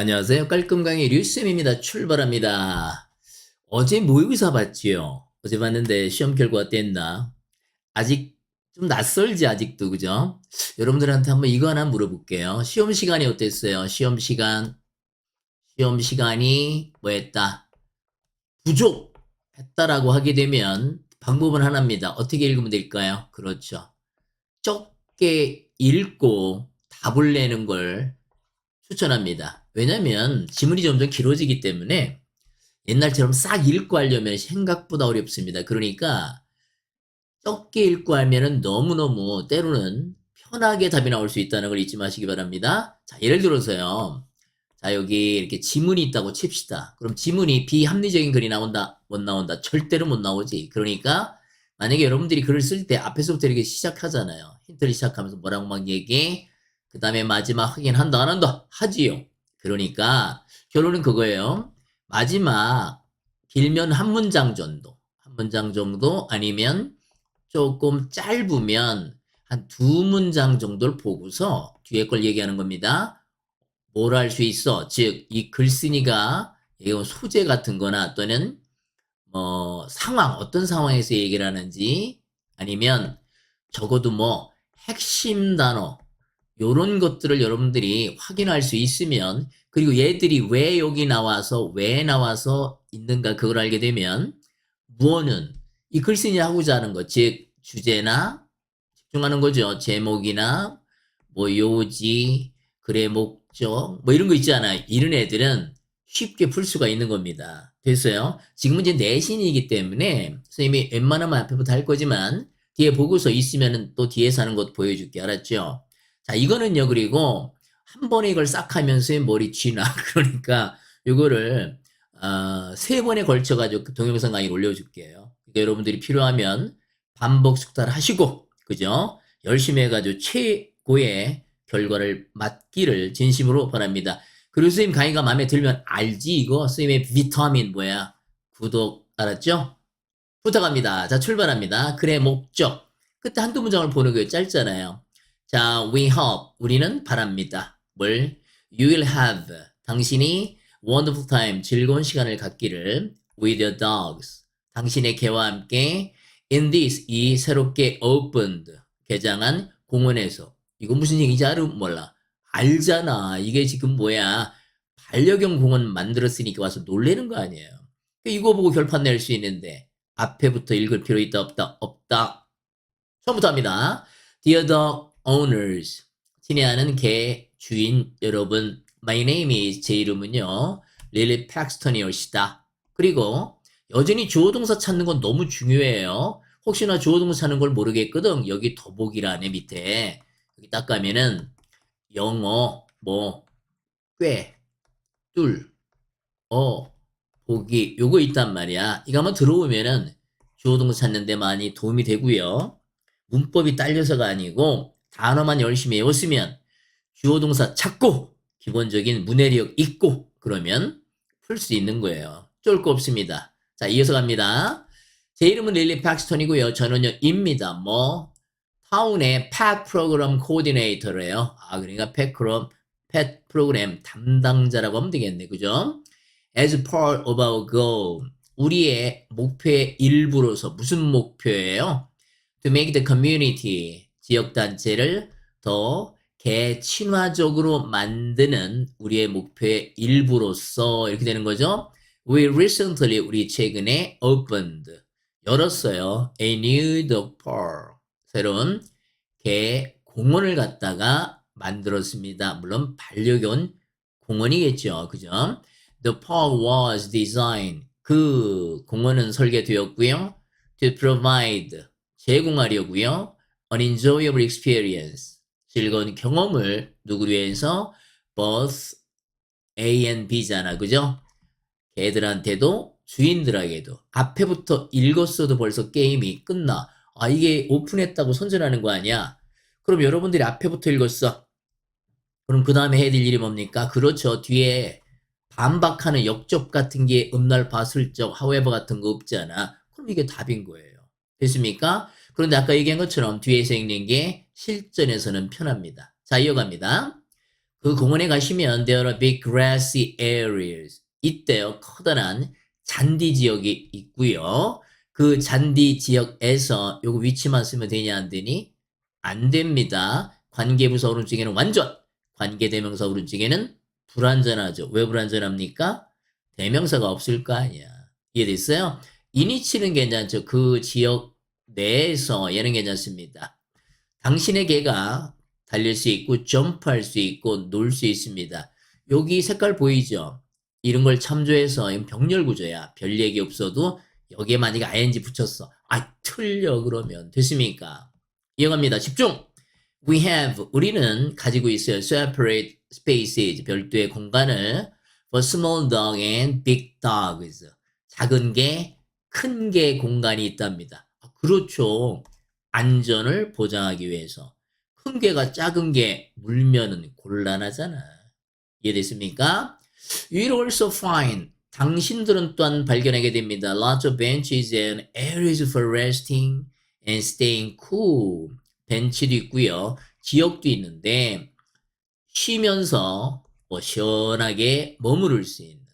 안녕하세요. 깔끔강의 류쌤입니다. 출발합니다. 어제 모의고사 봤지요? 어제 봤는데 시험 결과 어땠나? 아직 좀 낯설지 아직도 그죠? 여러분들한테 한번 이거 하나 물어볼게요. 시험 시간이 어땠어요? 시험 시간이 뭐했다? 부족했다라고 하게 되면 방법은 하나입니다. 어떻게 읽으면 될까요? 그렇죠. 적게 읽고 답을 내는 걸 추천합니다. 왜냐면 지문이 점점 길어지기 때문에 옛날처럼 싹 읽고 하려면 생각보다 어렵습니다. 그러니까 적게 읽고 하면은 너무너무 때로는 편하게 답이 나올 수 있다는 걸 잊지 마시기 바랍니다. 자, 예를 들어서요. 자, 여기 이렇게 지문이 있다고 칩시다. 그럼 지문이 비합리적인 글이 나온다? 못 나온다? 절대로 못 나오지. 그러니까 만약에 여러분들이 글을 쓸 때 앞에서부터 이렇게 시작하잖아요. 힌트를 시작하면서 뭐라고 막 얘기해. 그 다음에 마지막 확인한다, 안 한다? 하지요. 그러니까 결론은 그거예요. 마지막 길면 한 문장 정도. 한 문장 정도 아니면 조금 짧으면 한 두 문장 정도를 보고서 뒤에 걸 얘기하는 겁니다. 뭘 할 수 있어? 즉, 이 글쓴이가 이건 소재 같은 거나 또는 상황, 어떤 상황에서 얘기를 하는지 아니면 적어도 뭐 핵심 단어, 요런 것들을 여러분들이 확인할 수 있으면 그리고 얘들이 왜 여기 나와서 왜 나와서 있는가 그걸 알게 되면 무어는 이 글쓴이 하고자 하는 것, 즉 주제나 집중하는 거죠. 제목이나 뭐 요지, 글의 목적 뭐 이런 거 있잖아요. 이런 애들은 쉽게 풀 수가 있는 겁니다. 됐어요? 지금은 이제 내신이기 때문에 선생님이 웬만하면 앞에부터 할 거지만 뒤에 보고서 있으면 또 뒤에서 하는 것 보여줄게. 알았죠? 자, 이거는요. 그리고 한 번에 이걸 싹 하면서 머리 쥐나 그러니까 이거를 세 번에 걸쳐가지고 동영상 강의 올려줄게요. 그러니까 여러분들이 필요하면 반복 숙달을 하시고 그죠? 열심히 해가지고 최고의 결과를 맞기를 진심으로 바랍니다. 그리고 선생님 강의가 마음에 들면 알지 이거 선생님의 비타민 뭐야? 구독 알았죠? 부탁합니다. 자 출발합니다. 글의 목적 그때 한두 문장을 보는 게 짧잖아요. 자 we hope 우리는 바랍니다. 뭘? You will have 당신이 wonderful time 즐거운 시간을 갖기를 with your dogs 당신의 개와 함께 in this 이 새롭게 opened 개장한 공원에서 이거 무슨 얘기인지 몰라. 알잖아. 이게 지금 뭐야. 반려견 공원 만들었으니까 와서 놀래는 거 아니에요. 이거 보고 결판 낼 수 있는데 앞에부터 읽을 필요 있다 없다 없다. 처음부터 합니다. Dear dog owners 친애하는 개 주인 여러분 My name is 제 이름은요 릴리 팩스턴이올시다. 그리고 여전히 주어 동사 찾는 건 너무 중요해요. 혹시나 주어 동사 찾는 걸 모르겠거든. 여기 더보기란에 밑에 여기 딱 가면은 영어 뭐 꽤, 뚫, 보기 요거 있단 말이야. 이거 한번 들어오면은 주어 동사 찾는 데 많이 도움이 되고요. 문법이 딸려서가 아니고 단어만 열심히 외웠으면 주어 동사 찾고 기본적인 문해력 있고 그러면 풀 수 있는 거예요. 쫄 거 없습니다. 자, 이어서 갑니다. 제 이름은 릴리 팍스턴이고요. 저는요, 입니다. 뭐, 타운의 펫 프로그램 코디네이터래요. 그러니까 펫 프로그램 담당자라고 하면 되겠네. 그죠? As part of our goal. 우리의 목표의 일부로서 무슨 목표예요? To make the community. 지역단체를 더 개친화적으로 만드는 우리의 목표의 일부로서 이렇게 되는 거죠. We recently 우리 최근에 opened 열었어요. A new dog park 새로운 개 공원을 갖다가 만들었습니다. 물론 반려견 공원이겠죠. 그죠? The park was designed 그 공원은 설계되었고요. To provide 제공하려고요. An enjoyable experience 즐거운 경험을 누구를 위해서 both A and B잖아. 그죠? 걔들한테도 주인들에게도 앞에부터 읽었어도 벌써 게임이 끝나. 이게 오픈했다고 선전하는 거 아니야? 그럼 여러분들이 앞에부터 읽었어. 그럼 그 다음에 해야 될 일이 뭡니까? 그렇죠. 뒤에 반박하는 역접 같은 게 음날 슬쩍 however 같은 거 없잖아. 그럼 이게 답인 거예요. 됐습니까? 그런데 아까 얘기한 것처럼 뒤에서 읽는 게 실전에서는 편합니다. 자, 이어갑니다. 그 공원에 가시면 there are big grassy areas. 이때요. 커다란 잔디 지역이 있고요. 그 잔디 지역에서 요거 위치만 쓰면 되냐 안 되니? 안 됩니다. 관계부사 오른쪽에는 완전, 관계대명사 오른쪽에는 불완전하죠. 왜 불완전합니까? 대명사가 없을 거 아니야. 이해됐어요? 이니치는 괜찮죠. 그 지역 내에서 얘는 괜찮습니다. 당신의 개가 달릴 수 있고 점프할 수 있고 놀 수 있습니다. 여기 색깔 보이죠? 이런 걸 참조해서 이건 병렬 구조야. 별 얘기 없어도 여기에 만약에 ing 붙였어. 아, 틀려 그러면 됐습니까? 이어갑니다. 집중! We have, 우리는 가지고 있어요. Separate spaces, 별도의 공간을 for small dog and big dogs. 작은 개, 큰 개 공간이 있답니다. 그렇죠. 안전을 보장하기 위해서. 큰 개가 작은 개 물면은 곤란하잖아. 이해됐습니까? You'll also find, 당신들은 또한 발견하게 됩니다. Lots of benches and areas for resting and staying cool. 벤치도 있고요. 지역도 있는데 쉬면서 시원하게 머무를 수 있는.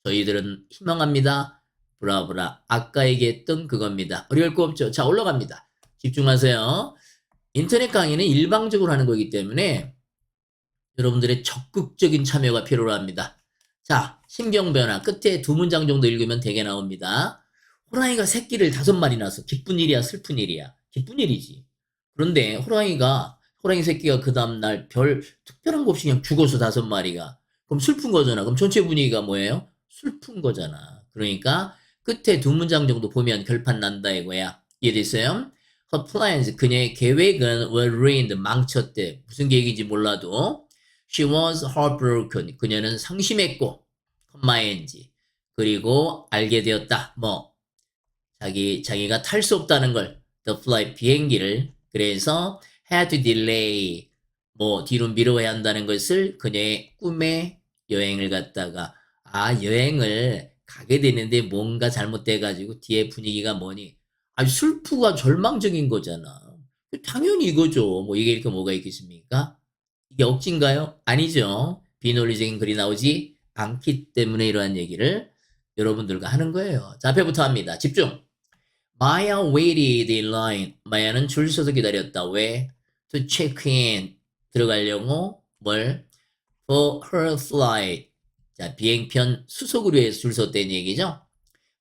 저희들은 희망합니다. 브라브라. 아까 얘기했던 그겁니다. 어려울 거 없죠. 자, 올라갑니다. 집중하세요. 인터넷 강의는 일방적으로 하는 거기 때문에 여러분들의 적극적인 참여가 필요로 합니다. 자, 심경변화. 끝에 두 문장 정도 읽으면 되게 나옵니다. 호랑이가 새끼를 5마리 낳았어. 기쁜 일이야, 슬픈 일이야? 기쁜 일이지. 그런데 호랑이 새끼가 그 다음날 별 특별한 거 없이 그냥 죽어서 5마리가. 그럼 슬픈 거잖아. 그럼 전체 분위기가 뭐예요? 슬픈 거잖아. 그러니까 끝에 두 문장 정도 보면 결판 난다 이거야. 이해됐어요? Her plans, 그녀의 계획은 were ruined, 망쳤대. 무슨 계획인지 몰라도 she was heartbroken, 그녀는 상심했고 ing, 그리고 알게 되었다. 자기가 탈 수 없다는 걸 the flight, 비행기를. 그래서 had to delay, 뒤로 미뤄야 한다는 것을 그녀의 꿈의 여행을 갔다가 여행을 가게 되는데 뭔가 잘못돼가지고 뒤에 분위기가 뭐니? 슬프가 절망적인 거잖아. 당연히 이거죠. 이게 이렇게 뭐가 있겠습니까? 이게 억지인가요? 아니죠. 비논리적인 글이 나오지 않기 때문에 이러한 얘기를 여러분들과 하는 거예요. 자, 앞에부터 합니다. 집중. Maya waited in line. 마야는 줄 서서 기다렸다. 왜? To check in. 들어가려고 뭘? For her flight. 자, 비행편 수속을 위해서 줄 섰다는 얘기죠.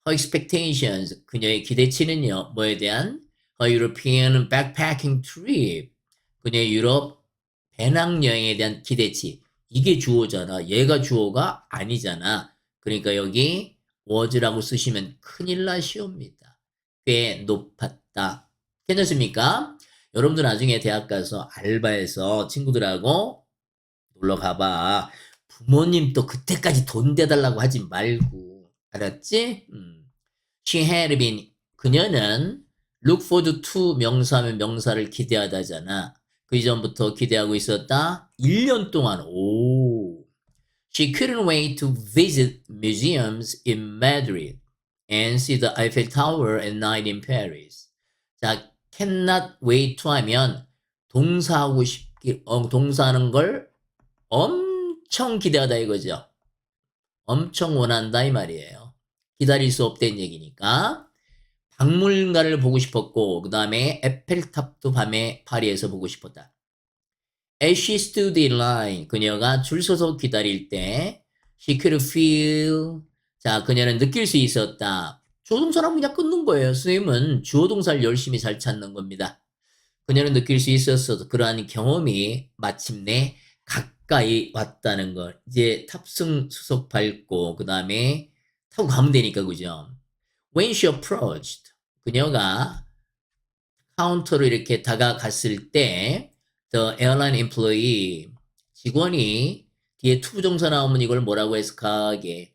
Her expectations. 그녀의 기대치는요. 뭐에 대한? Her European backpacking trip. 그녀의 유럽 배낭여행에 대한 기대치. 이게 주어잖아. 얘가 주어가 아니잖아. 그러니까 여기 was라고 쓰시면 큰일 나시옵니다. 꽤 높았다. 괜찮습니까? 여러분들 나중에 대학 가서 알바해서 친구들하고 놀러 가봐. 부모님 또 그때까지 돈 대달라고 하지 말고. 알았지? She had been, 그녀는 look forward to 명사하면 명사를 기대하다잖아. 그 이전부터 기대하고 있었다. 1년 동안. She couldn't wait to visit museums in Madrid and see the Eiffel Tower at night in Paris. 자, cannot wait to 하면 동사하는 걸 엄청 기대하다 이거죠. 엄청 원한다 이 말이에요. 기다릴 수 없다는 얘기니까. 박물관을 보고 싶었고 그 다음에 에펠탑도 밤에 파리에서 보고 싶었다. As she stood in line, 그녀가 줄 서서 기다릴 때 she could feel, 자, 그녀는 느낄 수 있었다. 주어동사랑 그냥 끊는 거예요. 선생님은 주어동사를 열심히 잘 찾는 겁니다. 그녀는 느낄 수 있었어. 그러한 경험이 마침내 가까이 왔다는 걸. 이제 탑승 수속 밟고 그 다음에 타고 가면 되니까 그죠? When she approached, 그녀가 카운터로 이렇게 다가갔을 때 the airline employee, 직원이 뒤에 투부정사 나오면 이걸 뭐라고 해석하게?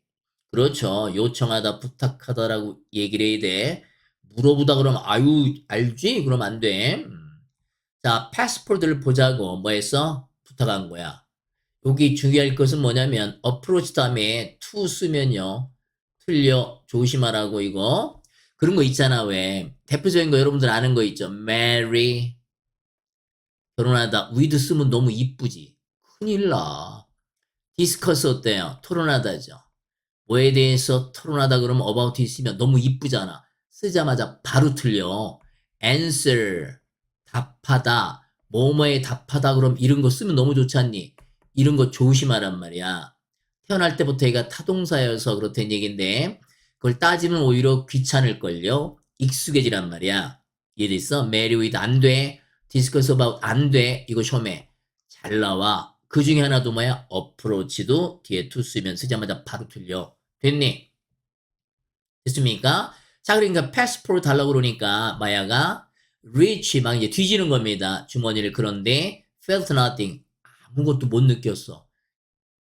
그렇죠. 요청하다, 부탁하다라고 얘기를 해야 돼. 물어보다 그러면 알지? 그러면 안 돼. 자, 패스포드를 보자고 뭐 했어? 부탁한 거야. 여기 주의할 것은 뭐냐면 approach 다음에 to 쓰면요. 틀려. 조심하라고 이거. 그런 거 있잖아. 왜? 대표적인 거 여러분들 아는 거 있죠. marry. 결혼하다 with 쓰면 너무 이쁘지. 큰일 나. 디스커스 어때요? 토론하다죠. 뭐에 대해서 토론하다 그러면 about 있으면 너무 이쁘잖아. 쓰자마자 바로 틀려. answer, 답하다. 뭐뭐에 답하다 그럼 이런 거 쓰면 너무 좋지 않니? 이런 거 조심하란 말이야. 태어날 때부터 얘가 타동사여서 그렇다는 얘기인데 그걸 따지면 오히려 귀찮을걸요. 익숙해지란 말이야. 이해됐어? marry with 안 돼. discuss about 안 돼. 이거 쇼매. 잘 나와. 그 중에 하나도 뭐야? approach도 뒤에 to 쓰면 쓰자마자 바로 틀려. 됐니? 됐습니까? 자, 그러니까 패스포르트 달라고 그러니까 마야가 reach 막 이제 뒤지는 겁니다. 주머니를. 그런데 felt nothing. 아무것도 못 느꼈어.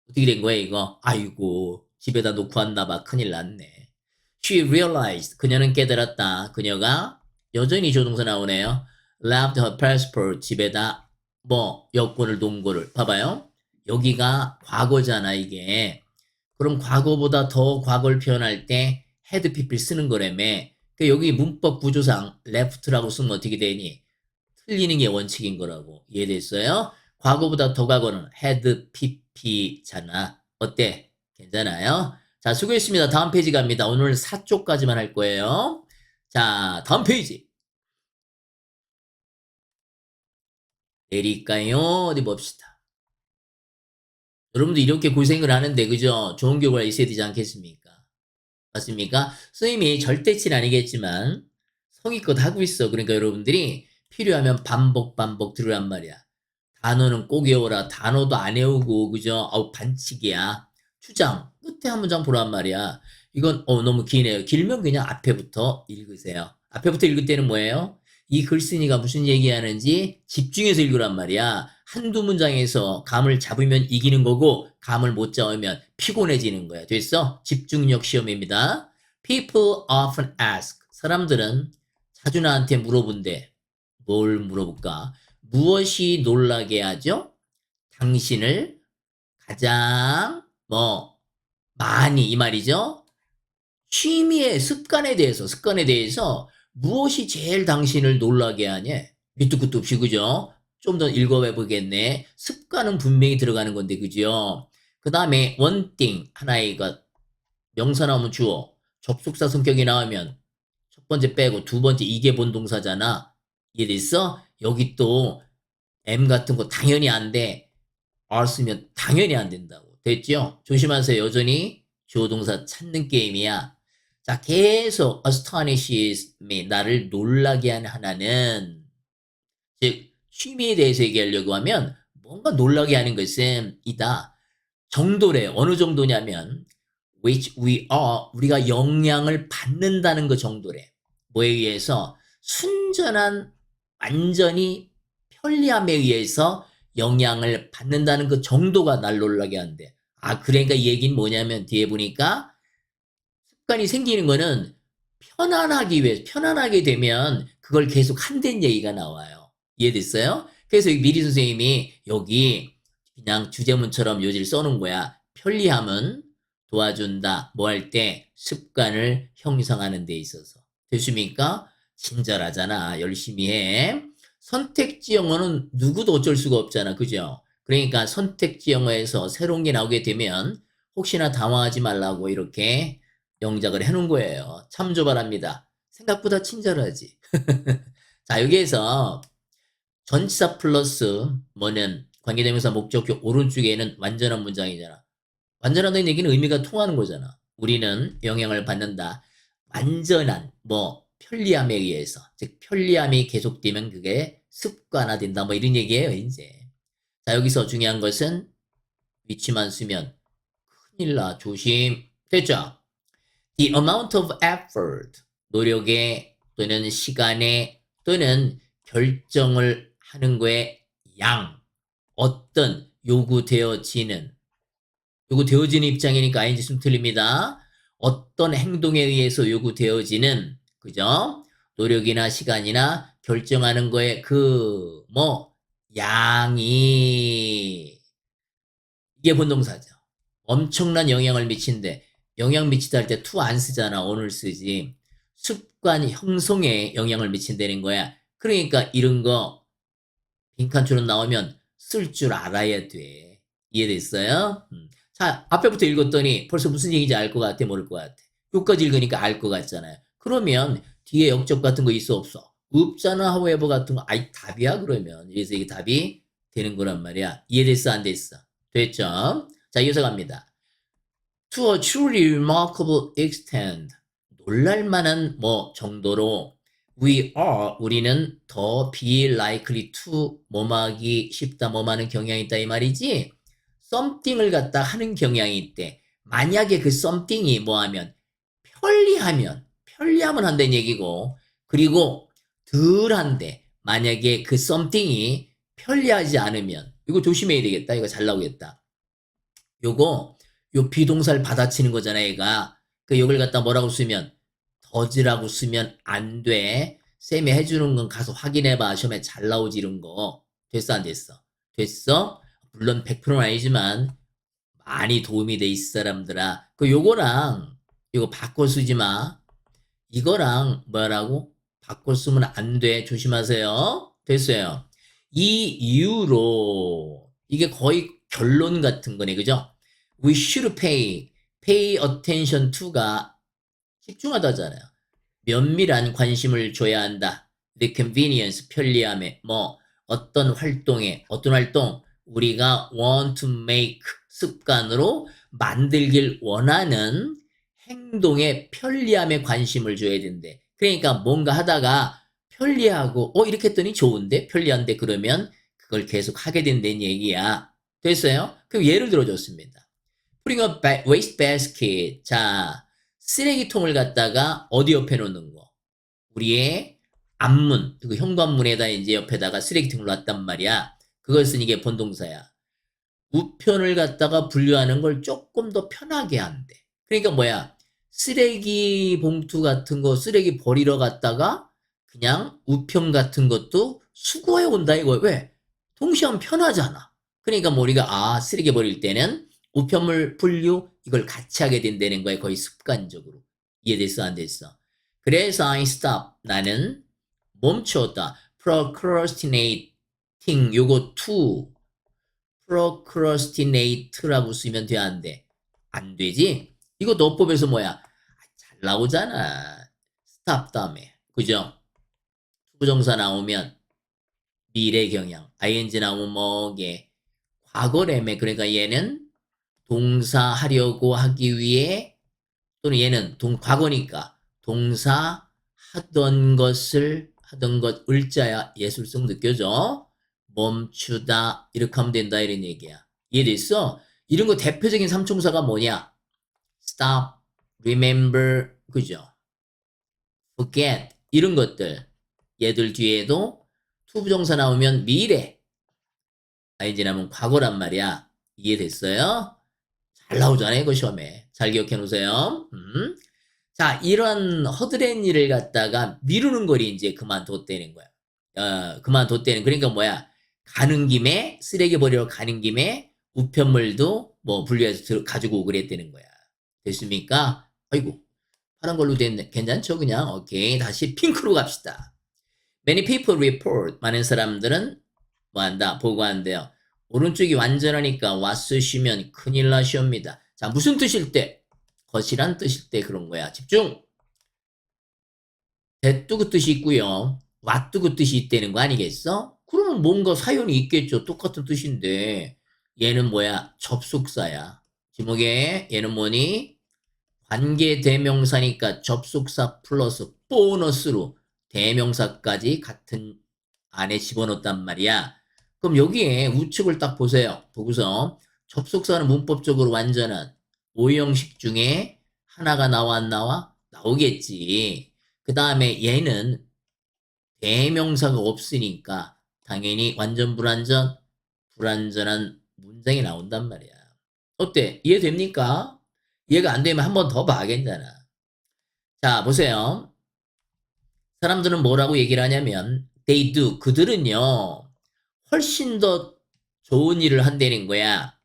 어떻게 된 거야, 이거? 아이고, 집에다 놓고 왔나 봐. 큰일 났네. She realized. 그녀는 깨달았다. 그녀가 여전히 조동사 나오네요. left her passport. 집에다 뭐 여권을 놓은 거를. 봐봐요. 여기가 과거잖아, 이게. 그럼 과거보다 더 과거를 표현할 때 had people 쓰는 거라며. 그러니까 여기 문법 구조상 left라고 쓰면 어떻게 되니? 틀리는 게 원칙인 거라고. 이해됐어요? 과거보다 더 과거는 had pp잖아. 어때? 괜찮아요? 자, 수고했습니다. 다음 페이지 갑니다. 오늘 4쪽까지만 할 거예요. 자, 다음 페이지. 내릴까요? 어디 봅시다. 여러분도 이렇게 고생을 하는데, 그죠? 좋은 결과가 있어야 되지 않겠습니까? 맞습니까? 선생님이 절대치는 아니겠지만 성의껏 하고 있어. 그러니까 여러분들이 필요하면 반복 들으란 말이야. 단어는 꼭 외워라. 단어도 안 외우고 그죠? 아우 반칙이야. 추장 끝에 한 문장 보란 말이야. 이건 너무 기네요. 길면 그냥 앞에부터 읽으세요. 앞에부터 읽을 때는 뭐예요? 이 글쓴이가 무슨 얘기하는지 집중해서 읽으란 말이야. 한두 문장에서 감을 잡으면 이기는 거고 감을 못 잡으면 피곤해지는 거야. 됐어? 집중력 시험입니다. People often ask. 사람들은 자주 나한테 물어본대. 뭘 물어볼까? 무엇이 놀라게 하죠? 당신을 가장 많이 이 말이죠. 취미의 습관에 대해서 무엇이 제일 당신을 놀라게 하냐? 밑도 끝도 없이 그죠? 좀 더 읽어봐 보겠네. 습관은 분명히 들어가는 건데 그죠? 그 다음에 one thing 하나의 것 명사 나오면 주어 접속사 성격이 나오면 첫 번째 빼고 두 번째 이게 본동사잖아. 이해됐어? 여기 또 M 같은 거 당연히 안 돼. R 쓰면 당연히 안 된다고. 됐죠? 조심하세요. 여전히 주어 동사 찾는 게임이야. 자, 계속 astonishes me. 나를 놀라게 하는 하나는 즉 취미에 대해서 얘기하려고 하면 뭔가 놀라게 하는 것은 이다. 정도래. 어느 정도냐면 which we are 우리가 영향을 받는다는 그 정도래. 뭐에 의해서 순전한 완전히 편리함에 의해서 영향을 받는다는 그 정도가 날 놀라게 한대. 아, 그러니까 이 얘기는 뭐냐면 뒤에 보니까 습관이 생기는 거는 편안하기 위해 편안하게 되면 그걸 계속 한다는 얘기가 나와요. 이해됐어요? 그래서 미리 선생님이 여기 그냥 주제문처럼 요지를 써놓은 거야. 편리함은 도와준다. 뭐 할 때 습관을 형성하는 데 있어서. 됐습니까? 친절하잖아. 열심히 해. 선택지 영어는 누구도 어쩔 수가 없잖아. 그죠? 그러니까 선택지 영어에서 새로운 게 나오게 되면 혹시나 당황하지 말라고 이렇게 영작을 해놓은 거예요. 참조 바랍니다. 생각보다 친절하지. 자, 여기에서 전치사 플러스 뭐는 관계대명사 목적격 오른쪽에는 완전한 문장이잖아. 완전하다는 얘기는 의미가 통하는 거잖아. 우리는 영향을 받는다. 완전한 편리함에 의해서 즉 편리함이 계속되면 그게 습관화된다. 이런 얘기예요. 이제 자 여기서 중요한 것은 위치만 쓰면 큰일 나. 조심. 됐죠? The amount of effort 노력의 또는 시간의 또는 결정을 하는 거의 양 어떤 요구되어지는 입장이니까 ing 쓰면 틀립니다. 어떤 행동에 의해서 요구되어지는 그죠? 노력이나 시간이나 결정하는 거에 양이 이게 본동사죠. 엄청난 영향을 미친데 영향 미치다 할 때 to 안 쓰잖아. o늘 쓰지. 습관 형성에 영향을 미친다는 거야. 그러니까 이런 거 빈칸처럼 나오면 쓸 줄 알아야 돼. 이해됐어요? 자, 앞에부터 읽었더니 벌써 무슨 얘기인지 알 것 같아, 모를 것 같아? 여기까지 읽으니까 알 것 같잖아요. 그러면 뒤에 역접 같은 거 있어, 없어? 없잖아, however 같은 거. 아이, 답이야, 그러면. 그래서 이게 답이 되는 거란 말이야. 이해됐어, 안 됐어? 됐죠? 자, 이어서 갑니다. To a truly remarkable extent. 놀랄만한 뭐 정도로 우리는 더 be likely to 뭐하기 쉽다, 뭐하는 경향이 있다 이 말이지. something을 갖다 하는 경향이 있대. 만약에 그 something이 뭐하면 편리하면 한다는 얘기고, 그리고 덜한데 만약에 그 something이 편리하지 않으면 이거 조심해야 되겠다. 이거 잘 나오겠다. 요거 요 비동사를 받아치는 거잖아, 얘가. 그 요걸 갖다 뭐라고 쓰면 더즈라고 쓰면 안 돼. 쌤이 해주는 건 가서 확인해봐. 시험에 잘 나오지 이런 거. 됐어, 안 됐어? 됐어? 물론 100%는 아니지만 많이 도움이 돼 있어, 사람들아. 그 요거랑 이거 바꿔 쓰지 마. 이거랑 뭐라고? 바꿔 쓰면 안 돼. 조심하세요. 됐어요. 이 이유로 이게 거의 결론 같은 거네, 그죠? We should pay attention to가 집중하다잖아요. 면밀한 관심을 줘야 한다. The convenience, 편리함에, 어떤 활동, 우리가 want to make, 습관으로 만들길 원하는 행동의 편리함에 관심을 줘야 된대. 그러니까 뭔가 하다가 편리하고, 이렇게 했더니 좋은데? 편리한데? 그러면 그걸 계속 하게 된다는 얘기야. 됐어요? 그럼 예를 들어줬습니다. Putting a waste basket. 자, 쓰레기통을 갖다가 어디 옆에 놓는 거? 우리의 앞문, 그 현관문에다 이제 옆에다가 쓰레기통을 놨단 말이야. 그것은 이게 본동사야. 우편을 갖다가 분류하는 걸 조금 더 편하게 한대. 그러니까 뭐야? 쓰레기 봉투 같은 거 쓰레기 버리러 갔다가 그냥 우편 같은 것도 수거해 온다 이거. 왜? 동시에 하면 편하잖아. 그러니까 뭐 우리가 쓰레기 버릴 때는 우편물 분류 이걸 같이 하게 된다는 거야. 거의 습관적으로. 이해됐어, 안 됐어? 그래서 I stop. 나는 멈췄다. procrastinating 요거 to procrastinate라고 쓰면 돼, 안 돼? 안 되지? 이거 너법에서 뭐야? 잘 나오잖아. stop 다음에. 그죠? 부정사 나오면 미래 경향, ing 나오면 뭐게? 과거래매. 그러니까 얘는 동사 하려고 하기 위해 또는 얘는 과거니까 동사 하던 것 을자야 예술성 느껴져. 멈추다 이렇게 하면 된다 이런 얘기야. 이해됐어? 이런 거 대표적인 삼총사가 뭐냐? stop, remember, 그죠? forget 이런 것들. 얘들 뒤에도 투부정사 나오면 미래, ing 나오면 과거란 말이야. 이해됐어요? 잘 나오잖아요, 이거 시험에. 잘 기억해 놓으세요. 자, 이런 허드렛 일을 갖다가 미루는 걸 이제 그만뒀다는 거야. 그만뒀다는, 그러니까 뭐야? 가는 김에, 쓰레기 버리러 가는 김에 우편물도 뭐 분류해서 가지고 오고 그랬다는 거야. 됐습니까? 아이고, 파란 걸로 됐네. 괜찮죠? 그냥. 오케이. 다시 핑크로 갑시다. Many people report. 많은 사람들은 뭐 한다? 보고한대요. 오른쪽이 완전하니까 왔으시면 큰일 나시옵니다. 자, 무슨 뜻일 때? 것이란 뜻일 때 그런 거야. 집중! that도 그 뜻이 있고요. what도 그 뜻이 있다는 거 아니겠어? 그러면 뭔가 사연이 있겠죠. 똑같은 뜻인데 얘는 뭐야? 접속사야. 지목에 얘는 뭐니? 관계 대명사니까 접속사 플러스 보너스로 대명사까지 같은 안에 집어넣었단 말이야. 그럼 여기에 우측을 딱 보세요. 보고서 접속사는 문법적으로 완전한 오형식 중에 하나가 나와 안 나와? 나오겠지. 그 다음에 얘는 대명사가 없으니까 당연히 완전 불완전한 문장이 나온단 말이야. 어때? 이해됩니까? 이해가 안 되면 한 번 더 봐야겠잖아. 자, 보세요. 사람들은 뭐라고 얘기를 하냐면 they do, 그들은요 훨씬 더 좋은 일을 한다는 거야.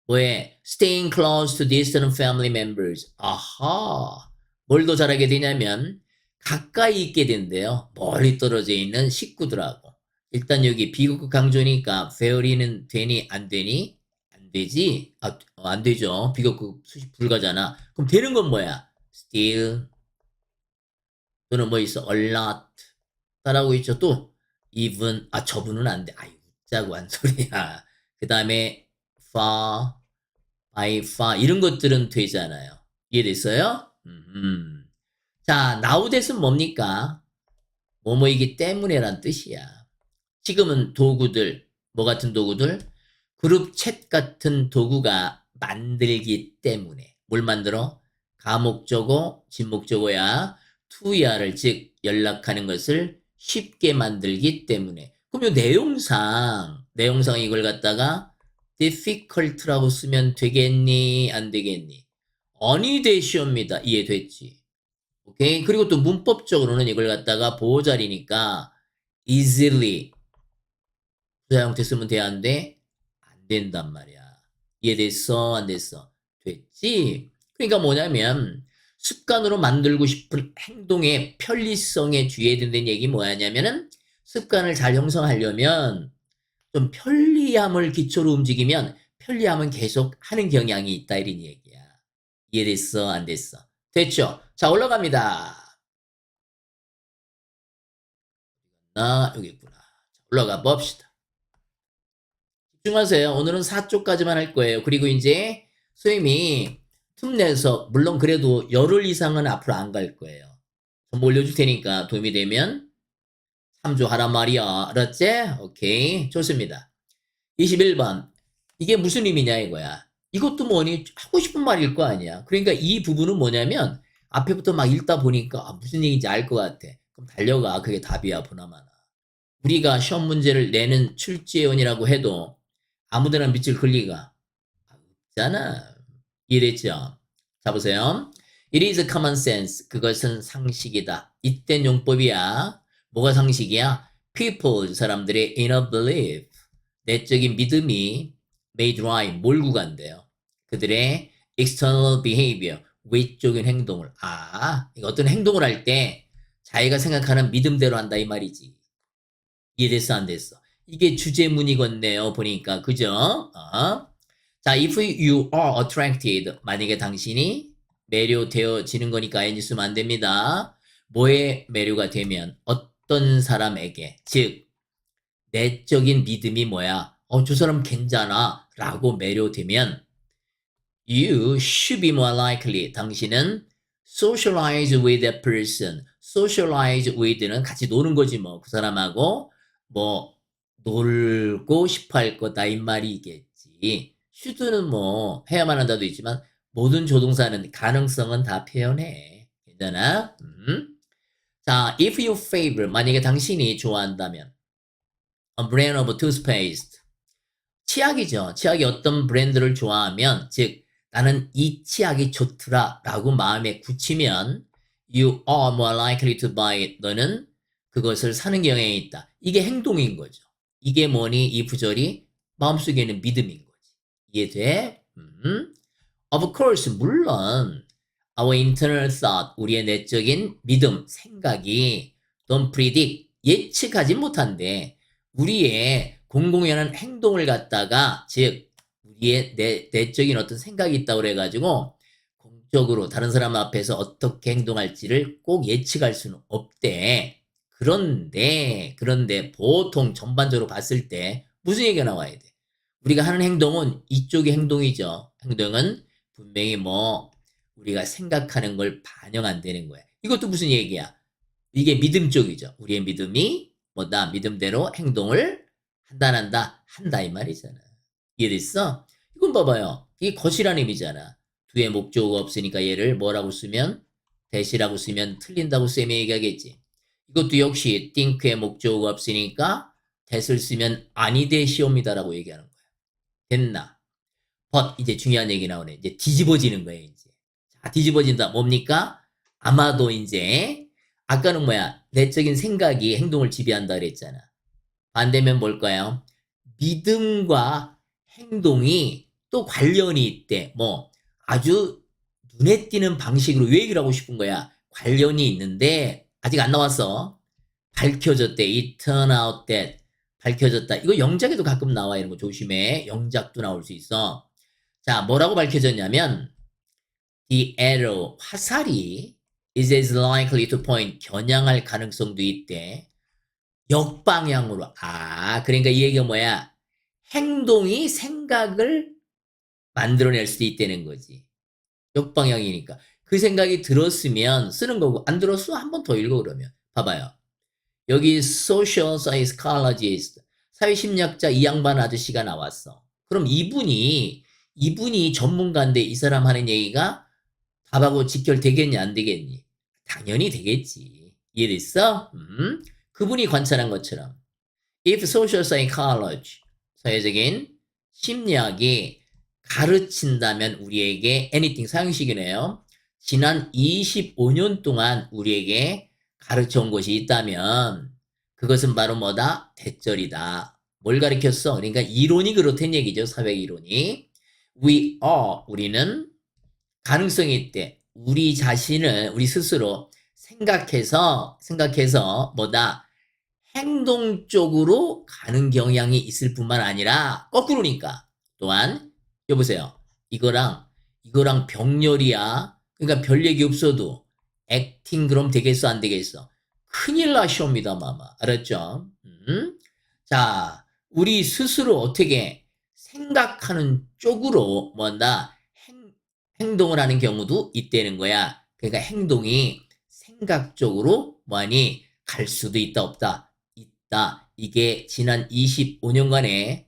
왜? Staying close to distant family members. 아하. 뭘 더 잘하게 되냐면 가까이 있게 된대요. 멀리 떨어져 있는 식구들하고. 일단 여기 비극 강조니까 very는 되니 안 되니? 안 안 되지? 안 되죠. 비교급 수식 불가잖아. 그럼 되는 건 뭐야? still 또는 뭐 있어? a lot 따라하고 있죠. 또 even 저분은 안 돼. 웃자고 한 소리야. 그 다음에 far, by far 이런 것들은 되잖아요. 이해됐어요? 자, now that은 뭡니까? 뭐뭐이기 때문에란 뜻이야. 지금은 도구들, 뭐 같은 도구들? 그룹 챗 같은 도구가 만들기 때문에. 뭘 만들어? 가목적어, 진목적어야, 투야를 즉 연락하는 것을 쉽게 만들기 때문에. 그럼 이 내용상 이걸 갖다가 difficult라고 쓰면 되겠니? 안 되겠니? 언이 되시옵니다. 이해됐지? 오케이? 그리고 또 문법적으로는 이걸 갖다가 보호자리니까 easily 부사 형태 쓰면 돼야 안 돼? 안 된단 말이야. 이해됐어? 안 됐어? 됐지? 그러니까 뭐냐면 습관으로 만들고 싶은 행동의 편리성에 주의해야 된다는 얘기 뭐냐면은 습관을 잘 형성하려면 좀 편리함을 기초로 움직이면 편리함은 계속 하는 경향이 있다 이런 얘기야. 이해됐어? 안 됐어? 됐죠? 자, 올라갑니다. 여기 있구나. 자, 올라가 봅시다. 집중하세요. 오늘은 4쪽까지만 할 거예요. 그리고 이제 선생님이 틈내서 물론 그래도 열흘 이상은 앞으로 안 갈 거예요. 좀 올려줄 테니까 도움이 되면 참조하란 말이야. 알았지? 오케이. 좋습니다. 21번. 이게 무슨 의미냐 이거야. 이것도 뭐니 하고 싶은 말일 거 아니야. 그러니까 이 부분은 뭐냐면 앞에부터 막 읽다 보니까 무슨 얘기인지 알 것 같아. 그럼 달려가. 그게 답이야 보나마나. 우리가 시험 문제를 내는 출제원이라고 해도 아무데나 밑줄 글 리가 없잖아. 이해됐죠? 자 보세요. It is common sense. 그것은 상식이다. 이땐 용법이야. 뭐가 상식이야? People, 사람들의 inner belief, 내적인 믿음이 may drive, 몰고 간대요. 그들의 external behavior, 외적인 행동을. 이거 어떤 행동을 할 때 자기가 생각하는 믿음대로 한다 이 말이지. 이해됐어 안 됐어? 이게 주제문이겠네요. 보니까 그죠? 자, if you are attracted, 만약에 당신이 매료되어지는 거니까 ing 쓰면 안 됩니다. 뭐에 매료가 되면 어떤 사람에게, 즉 내적인 믿음이 뭐야? 저 사람 괜찮아 라고 매료되면 you should be more likely, 당신은 socialize with that person, socialize with는 같이 노는 거지 뭐 그 사람하고 뭐 놀고 싶어 할 거다 이 말이겠지. should는 뭐 해야만 한다도 있지만 모든 조동사는 가능성은 다 표현해. 괜찮아? 자, if you favor, 만약에 당신이 좋아한다면 a brand of toothpaste, 치약이죠. 치약이 어떤 브랜드를 좋아하면, 즉 나는 이 치약이 좋더라 라고 마음에 굳히면 you are more likely to buy it. 너는 그것을 사는 경향이 있다. 이게 행동인 거죠. 이게 뭐니? 이 부절이 마음속에 있는 믿음인 거지. 이해돼? Of course, 물론 our internal thought, 우리의 내적인 믿음, 생각이 don't predict, 예측하지 못한대. 우리의 공공연한 행동을 갖다가, 즉 우리의 내적인 어떤 생각이 있다고 그래가지고 공적으로 다른 사람 앞에서 어떻게 행동할지를 꼭 예측할 수는 없대. 그런데 보통 전반적으로 봤을 때 무슨 얘기가 나와야 돼? 우리가 하는 행동은 이쪽의 행동이죠. 행동은 분명히 뭐 우리가 생각하는 걸 반영한다는 거야. 이것도 무슨 얘기야? 이게 믿음 쪽이죠. 우리의 믿음이 뭐다? 믿음대로 행동을 한다 이 말이잖아. 이해됐어? 이건 봐봐요. 이게 것이라는 의미잖아. 뒤에 목적어가 없으니까 얘를 뭐라고 쓰면? 대시라고 쓰면 틀린다고 쌤이 얘기하겠지. 이것도 역시 think의 목적어가 없으니까 that을 쓰면 아니 되시옵니다라고 얘기하는 거야. 됐나? but 이제 중요한 얘기 나오네. 이제 뒤집어지는 거예요. 이제. 자, 뒤집어진다. 뭡니까? 아마도 이제 아까는 뭐야? 내적인 생각이 행동을 지배한다 그랬잖아. 반대면 뭘까요? 믿음과 행동이 또 관련이 있대. 뭐 아주 눈에 띄는 방식으로 왜 얘기를 하고 싶은 거야? 관련이 있는데 아직 안 나왔어. 밝혀졌대. It turned out that. 밝혀졌다. 이거 영작에도 가끔 나와. 이런 거 조심해. 영작도 나올 수 있어. 자, 뭐라고 밝혀졌냐면 the arrow, 화살이 is as likely to point, 겨냥할 가능성도 있대. 역방향으로. 아, 그러니까 이 얘기가 뭐야? 행동이 생각을 만들어낼 수도 있다는 거지. 역방향이니까. 그 생각이 들었으면 쓰는 거고, 안 들었어? 한 번 더 읽어, 그러면. 봐봐요. 여기 social psychologist, 사회심리학자 이 양반 아저씨가 나왔어. 그럼 이분이 전문가인데 이 사람 하는 얘기가 답하고 직결되겠니, 안 되겠니? 당연히 되겠지. 이해됐어? 그분이 관찰한 것처럼. If social psychology, 사회적인 심리학이 가르친다면 우리에게 anything 사형식이네요. 지난 25년 동안 우리에게 가르쳐온 것이 있다면 그것은 바로 뭐다? 대절이다. 뭘 가르쳤어? 그러니까 이론이 그렇다는 얘기죠. 사회 이론이. 우리는 가능성이 있대. 우리 자신을 우리 스스로 생각해서 뭐다? 행동 쪽으로 가는 경향이 있을 뿐만 아니라 거꾸로니까 또한 여보세요. 이거랑 병렬이야. 그러니까 별 얘기 없어도 액팅 그럼 되겠어 안 되겠어? 큰일 나시옵니다 마마. 알았죠? 자, 우리 스스로 어떻게 생각하는 쪽으로 뭔가 행동을 하는 경우도 있다는 거야. 그러니까 행동이 생각 쪽으로 뭐하니 갈 수도 있다 없다. 있다. 이게 지난 25년간의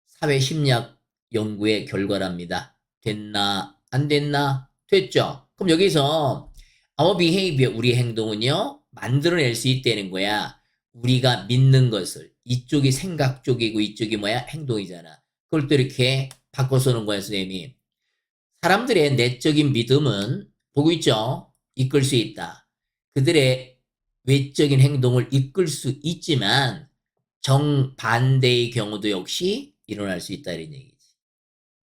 사회심리학 연구의 결과랍니다. 됐나? 안 됐나? 됐죠? 그럼 여기서 our behavior, 우리 행동은요, 만들어낼 수 있다는 거야. 우리가 믿는 것을. 이쪽이 생각 쪽이고 이쪽이 뭐야? 행동이잖아. 그걸 또 이렇게 바꿔서는 거야, 선생님이. 사람들의 내적인 믿음은 보고 있죠? 이끌 수 있다. 그들의 외적인 행동을 이끌 수 있지만 정반대의 경우도 역시 일어날 수 있다 이런 얘기지.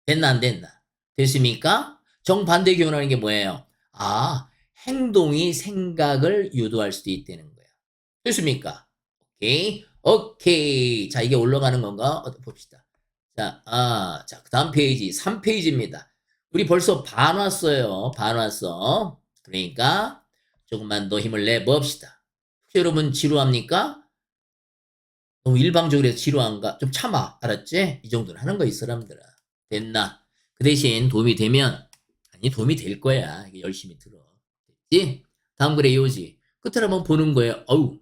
됐나 안 됐나? 됐습니까? 정반대의 경우라는 게 뭐예요? 아, 행동이 생각을 유도할 수도 있다는 거야. 됐습니까? 오케이. 오케이. 자, 이게 올라가는 건가? 봅시다. 자, 그 다음 페이지, 3페이지입니다. 우리 벌써 반 왔어요. 반 왔어. 그러니까 조금만 더 힘을 내봅시다. 혹시 여러분 지루합니까? 너무 일방적으로 해서 지루한가? 좀 참아. 알았지? 이 정도는 하는 거야, 이 사람들아. 됐나? 그 대신 도움이 되면, 아니, 도움이 될 거야. 열심히 들어. 됐지? 다음 글에 이오지. 끝을 한번 보는 거예요. 어우,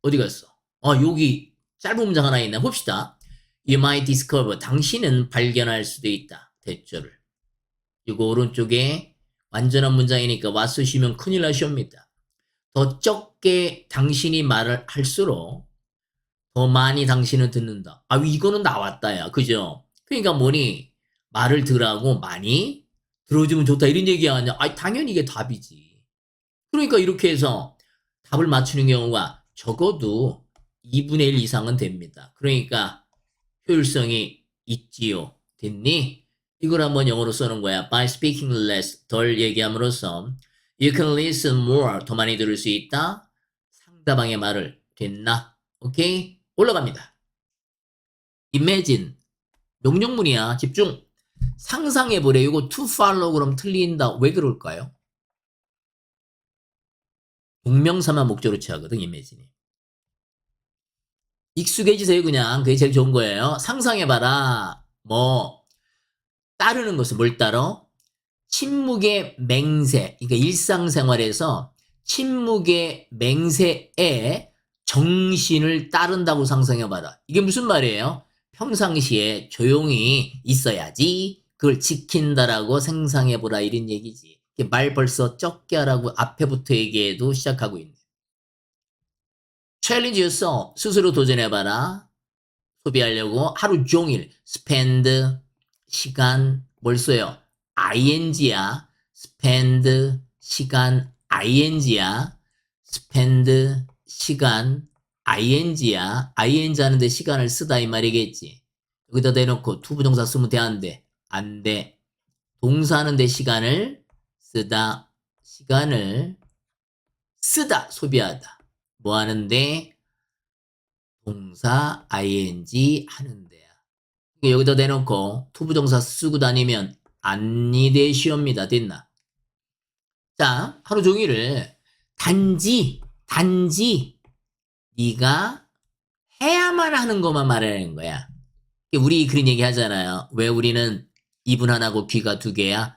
어디 갔어? 여기 짧은 문장 하나 있나? 봅시다. You might discover. 당신은 발견할 수도 있다. 대절을. 이거 오른쪽에 완전한 문장이니까 와 쓰시면 큰일 나시옵니다. 더 적게 당신이 말을 할수록 더 많이 당신은 듣는다. 이거는 나왔다야. 그죠? 그러니까 뭐니? 말을 들으라고 많이 들어주면 좋다. 이런 얘기 아니야. 당연히 이게 답이지. 그러니까 이렇게 해서 답을 맞추는 경우가 적어도 2분의 1 이상은 됩니다. 그러니까 효율성이 있지요. 됐니? 이걸 한번 영어로 쓰는 거야. By speaking less, 덜 얘기함으로써 you can listen more, 더 많이 들을 수 있다. 상대방의 말을. 됐나? 오케이? 올라갑니다. Imagine, 명령문이야. 집중. 상상해보래. 이거 to follow 그럼 틀린다. 왜 그럴까요? 동명사만 목적으로 취하거든, imagine이. 익숙해지세요, 그냥. 그게 제일 좋은 거예요. 상상해봐라. 따르는 것은 뭘 따러? 침묵의 맹세. 그러니까 일상생활에서 침묵의 맹세에 정신을 따른다고 상상해봐라. 이게 무슨 말이에요? 평상시에 조용히 있어야지 그걸 지킨다라고 상상해보라 이런 얘기지. 말 벌써 적게 하라고 앞에부터 얘기해도 시작하고 있네. 챌린지였어. 스스로 도전해봐라. 소비하려고 하루 종일 spend 시간 뭘 써요? ing야. spend 시간 ing야. spend 시간 ing야. ing 하는데 시간을 쓰다 이 말이겠지. 여기다 대놓고 투부정사 쓰면 돼 안 돼? 안 돼. 동사 하는데 시간을 쓰다. 시간을 쓰다 소비하다. 뭐 하는데? 동사 ing 하는데야. 여기다 대놓고 투부정사 쓰고 다니면 아니되시옵니다. 됐나? 자, 하루 종일을 단지 네가 해야만 하는 것만 말하는 거야. 우리 그런 얘기 하잖아요. 왜 우리는 입은 하나고 귀가 두 개야?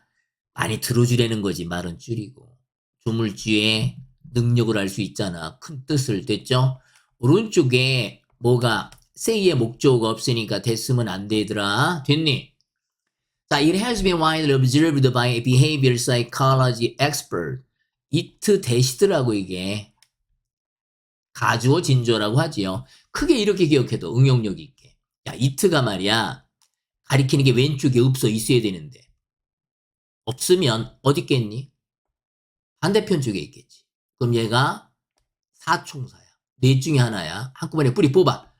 많이 들어주려는 거지. 말은 줄이고. 조물주의 능력을 알 수 있잖아. 큰 뜻을. 됐죠? 오른쪽에 뭐가 say의 목조가 없으니까 됐으면 안 되더라. 됐니? 자, it has been widely observed by a behavior psychology expert. it 대시더라고 이게. 가주어 진주어라고 하지요. 크게 이렇게 기억해도 응용력 있게. 야, it가 말이야. 가리키는 게 왼쪽에 없어 있어야 되는데. 없으면 어디 있겠니? 반대편 쪽에 있겠지. 그럼 얘가 사총사야. 넷 중에 하나야. 한꺼번에 뿌리 뽑아.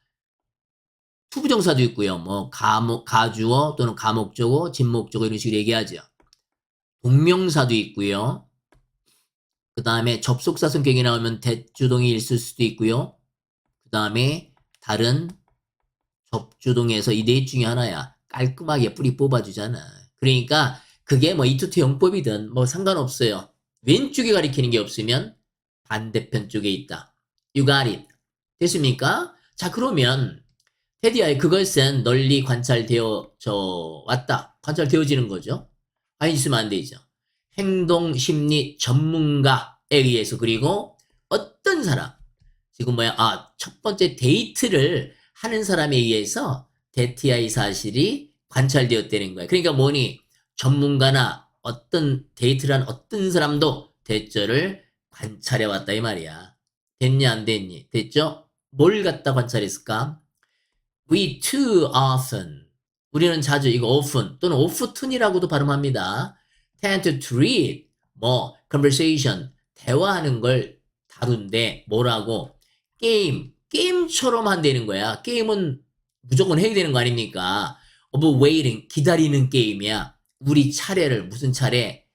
투부정사도 있고요. 뭐 가주어 또는 가목적어, 진목적어 이런 식으로 얘기하죠. 동명사도 있고요. 그 다음에 접속사 성격이 나오면 대주동이 있을 수도 있고요. 그 다음에 다른 접주동에서 이 넷 중에 하나야. 깔끔하게 뿌리 뽑아주잖아. 그러니까 그게 뭐 이투투 영법이든 뭐 상관없어요. 왼쪽에 가리키는 게 없으면 반대편 쪽에 있다. You got it. 됐습니까? 자, 그러면 테디아의 그것은 널리 관찰되어져 왔다. 관찰되어지는 거죠. 아니 있으면 안 되죠. 행동 심리 전문가에 의해서 그리고 어떤 사람 지금 첫 번째 데이트를 하는 사람에 의해서 데티아의 사실이 관찰되었다는 거야. 그러니까 뭐니? 전문가나 어떤 데이트를 한 어떤 사람도 대절을 관찰해왔다 이 말이야. 됐냐 안 됐니? 됐죠? 뭘 갖다 관찰했을까? We too often 우리는 자주 이거 often 또는 often이라고도 발음합니다. tend to treat conversation 대화하는 걸 다룬데 뭐라고? 게임처럼 한다는 거야. 게임은 무조건 해야 되는 거 아닙니까? of waiting 기다리는 게임이야. 우리 차례를 무슨 차례?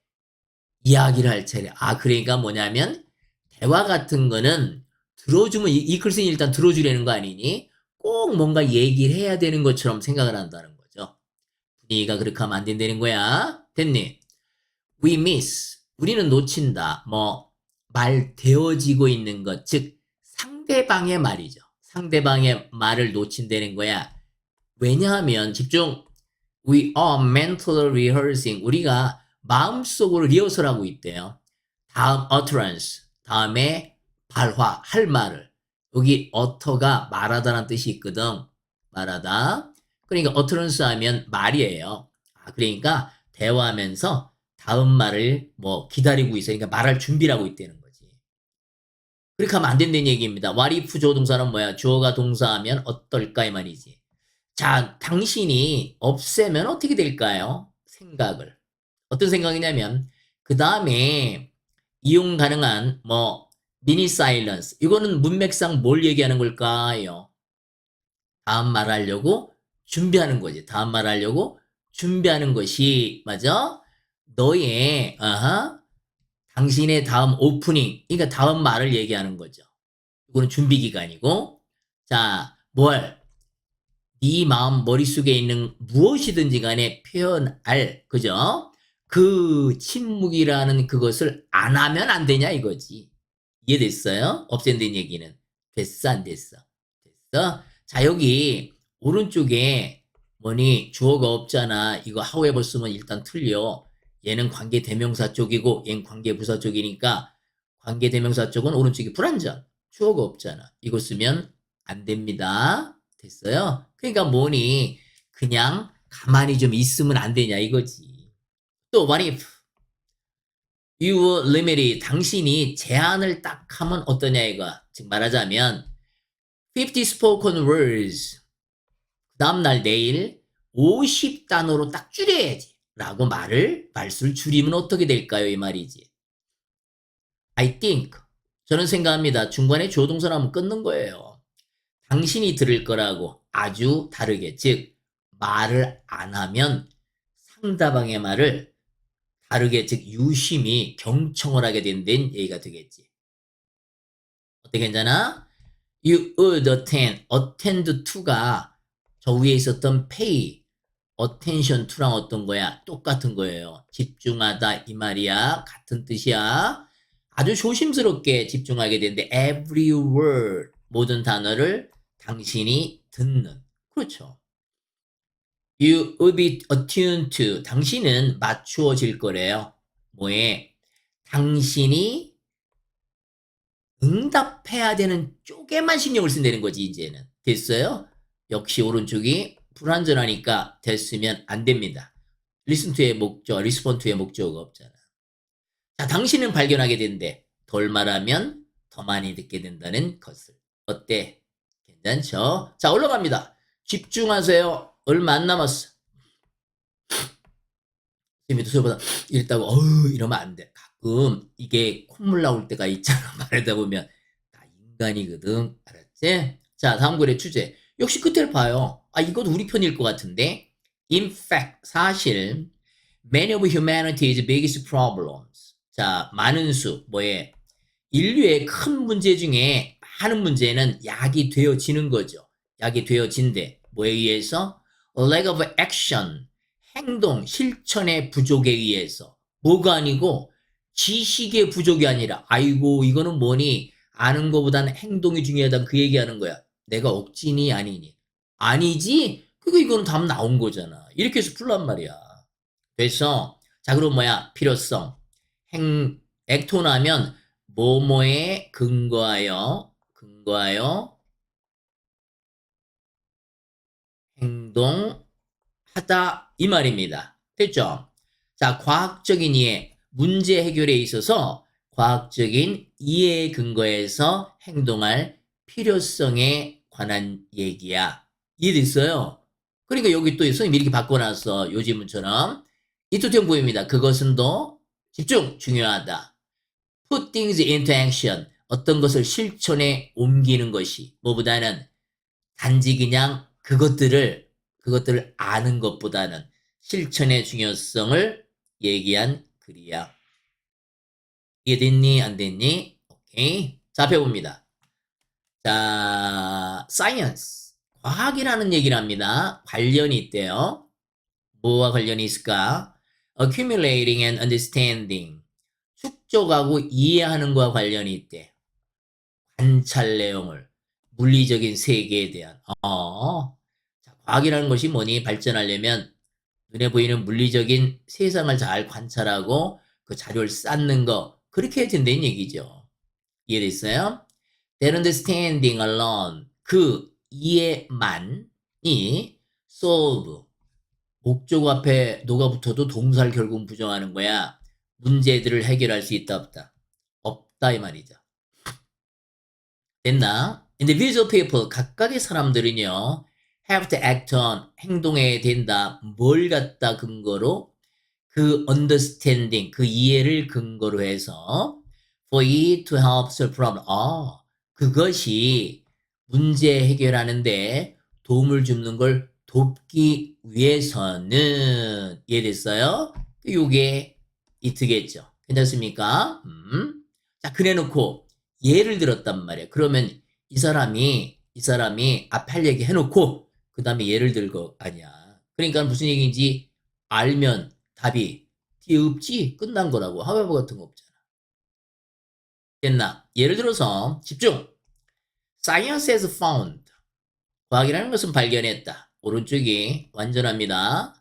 이야기를 할 차례. 그러니까 뭐냐면 대화 같은 거는 들어주면 이 글쓴이 일단 들어주려는 거 아니니? 꼭 뭔가 얘기를 해야 되는 것처럼 생각을 한다는 거죠. 분위기가 그렇게 하면 안 된다는 거야. 됐니? We miss. 우리는 놓친다. 말 되어지고 있는 것. 즉, 상대방의 말이죠. 상대방의 말을 놓친다는 거야. 왜냐하면 집중. We are mentally rehearsing. 우리가 마음속으로 리허설하고 있대요. 다음 utterance. 다음에 발화. 할 말을. 여기 utter가 말하다라는 뜻이 있거든. 말하다. 그러니까 utterance 하면 말이에요. 그러니까 대화하면서 다음 말을 기다리고 있어요. 그러니까 말할 준비를 하고 있다는 거지. 그렇게 하면 안 된다는 얘기입니다. what if 조동사는 뭐야? 주어가 동사하면 어떨까 이 말이지. 자, 당신이 없애면 어떻게 될까요? 생각을. 어떤 생각이냐면 그 다음에 이용 가능한 미니 사일런스. 이거는 문맥상 뭘 얘기하는 걸까요? 다음 말하려고 준비하는 거지. 다음 말하려고 준비하는 것이 맞아? 너의 당신의 다음 오프닝. 그러니까 다음 말을 얘기하는 거죠. 이거는 준비 기간이고. 자, 네 마음 머릿속에 있는 무엇이든지 간에 표현할 그죠? 그 침묵이라는 그것을 안 하면 안 되냐 이거지. 이해됐어요? 없앤다는 얘기는. 됐어 안 됐어? 됐어? 자, 여기 오른쪽에 주어가 없잖아. 이거 however 쓰면 일단 틀려. 얘는 관계대명사 쪽이고 얘는 관계부사 쪽이니까 관계대명사 쪽은 오른쪽이 불완전. 주어가 없잖아. 이거 쓰면 안 됩니다. 됐어요? 그러니까 그냥 가만히 좀 있으면 안 되냐 이거지. 또 what if you were limited 당신이 제한을 딱 하면 어떠냐 이거. 즉 말하자면 50 spoken words 그 다음날 내일 50단어로 딱 줄여야지 라고 말수를 줄이면 어떻게 될까요 이 말이지. I think 저는 생각합니다. 중간에 주어 동사를 하면 끊는 거예요. 당신이 들을 거라고 아주 다르게 즉 말을 안 하면 상대방의 말을 다르게 즉 유심히 경청을 하게 된다는 얘기가 되겠지. 어떻게 괜찮아? You would attend to가 저 위에 있었던 pay, attention to랑 어떤 거야? 똑같은 거예요. 집중하다 이 말이야. 같은 뜻이야. 아주 조심스럽게 집중하게 되는데 every word, 모든 단어를 당신이 듣는. 그렇죠. You will be attuned to, 당신은 맞추어질 거래요. 뭐에? 당신이 응답해야 되는 쪽에만 신경을 쓴다는 거지, 이제는. 됐어요? 역시 오른쪽이 불완전하니까 됐으면 안 됩니다. listen to의 목적, respond to의 목적어가 없잖아. 자, 당신은 발견하게 된대. 덜 말하면 더 많이 듣게 된다는 것을. 어때? 괜찮죠? 자, 올라갑니다. 집중하세요. 얼마 안 남았어. 선생님도 소리보다 이랬다고 이러면 안 돼. 가끔 이게 콧물 나올 때가 있잖아. 말하다 보면 다 인간이거든. 알았지? 자, 다음 글의 주제. 역시 끝을 봐요. 아, 이것도 우리 편일 것 같은데. In fact, 사실 many of humanity's biggest problems. 자, 많은 수, 뭐에? 인류의 큰 문제 중에 많은 문제는 약이 되어지는 거죠. 약이 되어진대. 뭐에 의해서? A lack of action. 행동, 실천의 부족에 의해서. 뭐가 아니고 지식의 부족이 아니라 아이고 이거는 뭐니? 아는 것보다는 행동이 중요하다 그 얘기하는 거야. 내가 억지니 아니니? 아니지? 이거는 답 나온 거잖아. 이렇게 해서 풀란 말이야. 그래서 자 그럼 뭐야? 필요성. 액토나면 뭐뭐에 근거하여 행동하다 이 말입니다. 됐죠? 자, 과학적인 이해, 문제 해결에 있어서 과학적인 이해에 근거해서 행동할 필요성에 관한 얘기야. 이해됐어요? 그러니까 여기 또 선생님이 이렇게 바꿔놨어. 요지문처럼. 이투형 보입니다. 그것은 더 집중 중요하다. Put things into action. 어떤 것을 실천에 옮기는 것이 뭐보다는 단지 그냥 그것들을 아는 것보다는 실천의 중요성을 얘기한 글이야. 이해됐니? 안 됐니? 오케이. 자, 배웁니다. 자, science. 과학이라는 얘기를 합니다. 관련이 있대요. 뭐와 관련이 있을까? Accumulating and understanding. 축적하고 이해하는 것과 관련이 있대. 관찰 내용을. 물리적인 세계에 대한. 자, 과학이라는 것이 뭐니? 발전하려면 눈에 보이는 물리적인 세상을 잘 관찰하고 그 자료를 쌓는 거. 그렇게 해야 된다는 얘기죠. 이해됐어요? That understanding alone. 그 이해만이 solve. 목적 앞에 노가 붙어도 동사를 결국은 부정하는 거야. 문제들을 해결할 수 있다 없다? 없다 이 말이죠. 됐나? Individual people, 각각의 사람들은요, have to act on, 행동해야 된다. 뭘 갖다 근거로? 그 understanding, 그 이해를 근거로 해서 for it to help solve problem. 그것이 문제 해결하는데 도움을 주는 걸 돕기 위해서는 이해됐어요? 요게 이트겠죠. 괜찮습니까? 자, 그래놓고 예를 들었단 말이야. 그러면 이 사람이 앞에 할 얘기 해놓고 그 다음에 예를 들고 아니야. 그러니까 무슨 얘기인지 알면 답이 뒤에 없지 끝난 거라고. 하버버 같은 거 없잖아. 됐나? 예를 들어서 집중. Science has found. 과학이라는 것은 발견했다. 오른쪽이 완전합니다.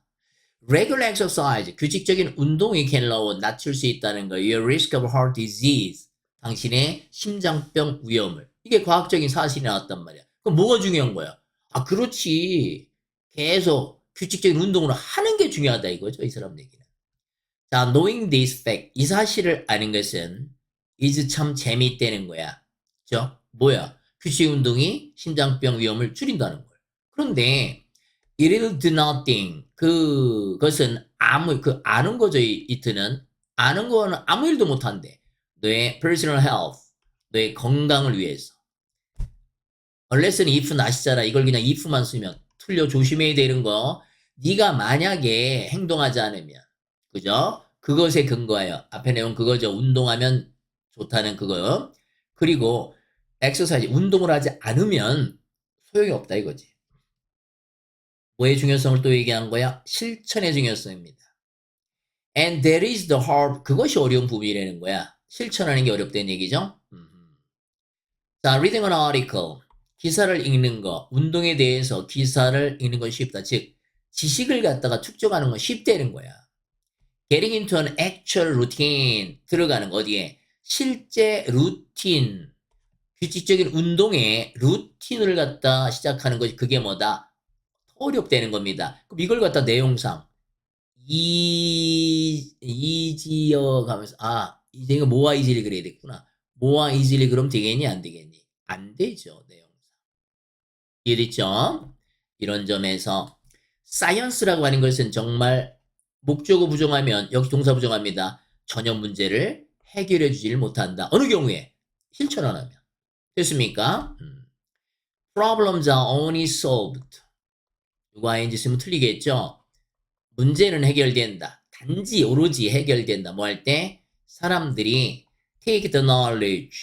Regular exercise, 규칙적인 운동이 can lower, 낮출 수 있다는 거. Your risk of heart disease, 당신의 심장병 위험을. 이게 과학적인 사실이 나왔단 말이야. 그럼 뭐가 중요한 거야? 아, 그렇지. 계속 규칙적인 운동을 하는 게 중요하다 이거죠. 이 사람 얘기는. 자, knowing this fact, 이 사실을 아는 것은 is 참 재미있다는 거야. 그죠? 뭐야? 규칙 운동이 심장병 위험을 줄인다는 거야. 그런데 it will do nothing. 그것은 아는 거죠. 이트는 아는 거는 아무 일도 못 한대. 너의 personal health, 너의 건강을 위해서. unless는 if 나시잖아. 이걸 그냥 if만 쓰면 틀려. 조심해야 되는 거. 네가 만약에 행동하지 않으면, 그죠? 그것에 근거하여 앞에 내용 그거죠. 운동하면 좋다는 그거. 그리고 exercise, 운동을 하지 않으면 소용이 없다 이거지. 뭐의 중요성을 또 얘기한 거야? 실천의 중요성입니다. And that is the hard, 그것이 어려운 부분이라는 거야. 실천하는 게 어렵다는 얘기죠. 자, reading an article, 기사를 읽는 거, 운동에 대해서 기사를 읽는 건 쉽다. 즉, 지식을 갖다가 축적하는 건 쉽다는 거야. Getting into an actual routine, 들어가는 거 어디에? 실제 루틴, 규칙적인 운동의 루틴을 갖다 시작하는 것이 그게 뭐다? 어렵다는 겁니다. 그럼 이걸 갖다 내용상 이지어 가면서 이제 이거 모아 이질리 그래야 됐구나. 모아 이질리 그럼 되겠니 안 되겠니? 안 되죠. 내용상. 이해됐죠? 이런 점에서 사이언스라고 하는 것은 정말 목적어 부정하면 여기 동사 부정합니다. 전혀 문제를 해결해 주질 못한다. 어느 경우에? 실천 안 하면. 됐습니까? Problems are only solved. 누가 ing 쓰면 틀리겠죠? 문제는 해결된다. 단지 오로지 해결된다. 뭐 할 때? 사람들이 take the knowledge.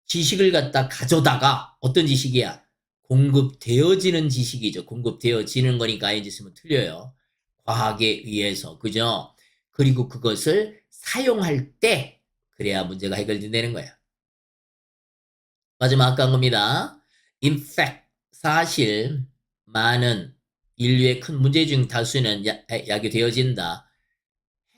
지식을 갖다 가져다가 어떤 지식이야? 공급되어지는 지식이죠. 공급되어지는 거니까 ing 쓰면 틀려요. 과학에 의해서. 그죠? 그리고 그것을 사용할 때 그래야 문제가 해결된다는 거야. 마지막 아까 한 겁니다. In fact, 사실 많은 인류의 큰 문제 중 다수는 야기되어진다.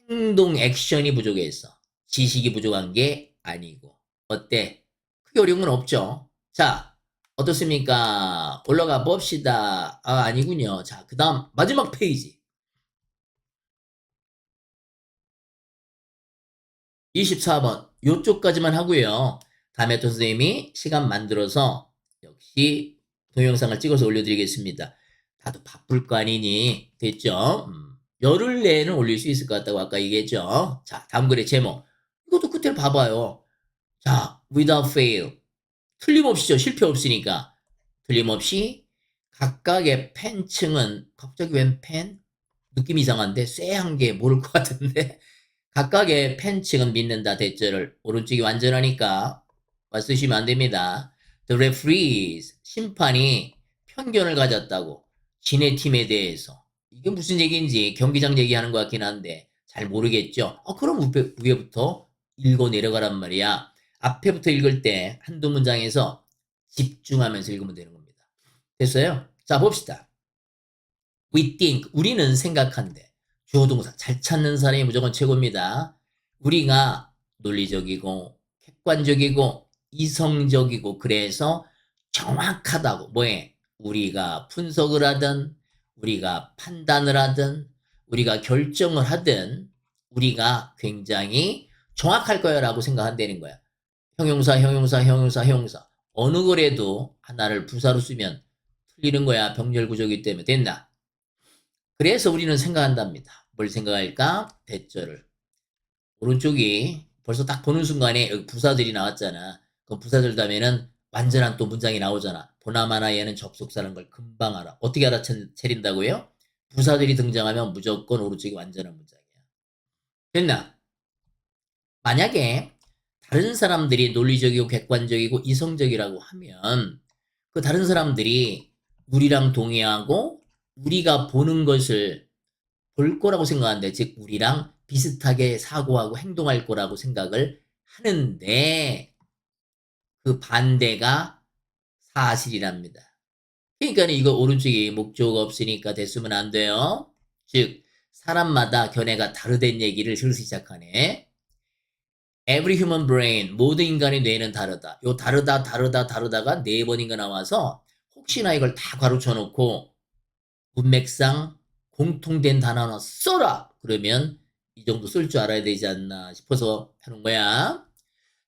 행동 액션이 부족해서 지식이 부족한 게 아니고. 어때? 크게 어려운 건 없죠. 자, 어떻습니까? 올라가 봅시다. 아니군요. 자, 그 다음 마지막 페이지. 24번. 요쪽까지만 하고요. 다음에 또 선생님이 시간 만들어서 역시 동영상을 찍어서 올려드리겠습니다. 다들 바쁠 거 아니니? 됐죠? 열흘 내에는 올릴 수 있을 것 같다고 아까 얘기했죠? 자, 다음 글의 제목. 이것도 끝을 봐봐요. 자, without fail. 틀림없이죠. 실패 없으니까. 틀림없이 각각의 팬층은 갑자기 웬 팬? 느낌 이상한데? 쎄한 게 모를 것 같은데? 각각의 팬층은 믿는다. 대절을 오른쪽이 완전하니까 쓰시면 안 됩니다. The referees, 심판이 편견을 가졌다고. 지네 팀에 대해서. 이게 무슨 얘기인지 경기장 얘기하는 것 같긴 한데 잘 모르겠죠. 그럼 위에부터 읽어 내려가란 말이야. 앞에부터 읽을 때 한두 문장에서 집중하면서 읽으면 되는 겁니다. 됐어요? 자, 봅시다. We think, 우리는 생각한대. 주어 동사 잘 찾는 사람이 무조건 최고입니다. 우리가 논리적이고 객관적이고 이성적이고 그래서 정확하다고. 뭐해? 우리가 분석을 하든 우리가 판단을 하든 우리가 결정을 하든 우리가 굉장히 정확할 거야 라고 생각한다는 거야. 형용사 어느 거래도 하나를 부사로 쓰면 틀리는 거야. 병렬 구조이기 때문에. 됐나? 그래서 우리는 생각한답니다. 뭘 생각할까? 대절을. 오른쪽이 벌써 딱 보는 순간에 여기 부사들이 나왔잖아. 그럼 부사들 다음에는 완전한 또 문장이 나오잖아. 보나마나 얘는 접속사라는 걸 금방 알아. 어떻게 알아차린다고요? 부사들이 등장하면 무조건 오른쪽이 완전한 문장이야. 됐나? 만약에 다른 사람들이 논리적이고 객관적이고 이성적이라고 하면 그 다른 사람들이 우리랑 동의하고 우리가 보는 것을 볼 거라고 생각하는데, 즉 우리랑 비슷하게 사고하고 행동할 거라고 생각을 하는데 그 반대가 사실이랍니다. 그러니까 이거 오른쪽에 목조가 없으니까 됐으면 안 돼요. 즉 사람마다 견해가 다르다는 얘기를 슬슬 시작하네. Every human brain, 모든 인간의 뇌는 다르다. 요 다르다가 4번인가 나와서 혹시나 이걸 다 가로쳐 놓고 문맥상 공통된 단어 하나 써라! 그러면 이 정도 쓸 줄 알아야 되지 않나 싶어서 하는 거야.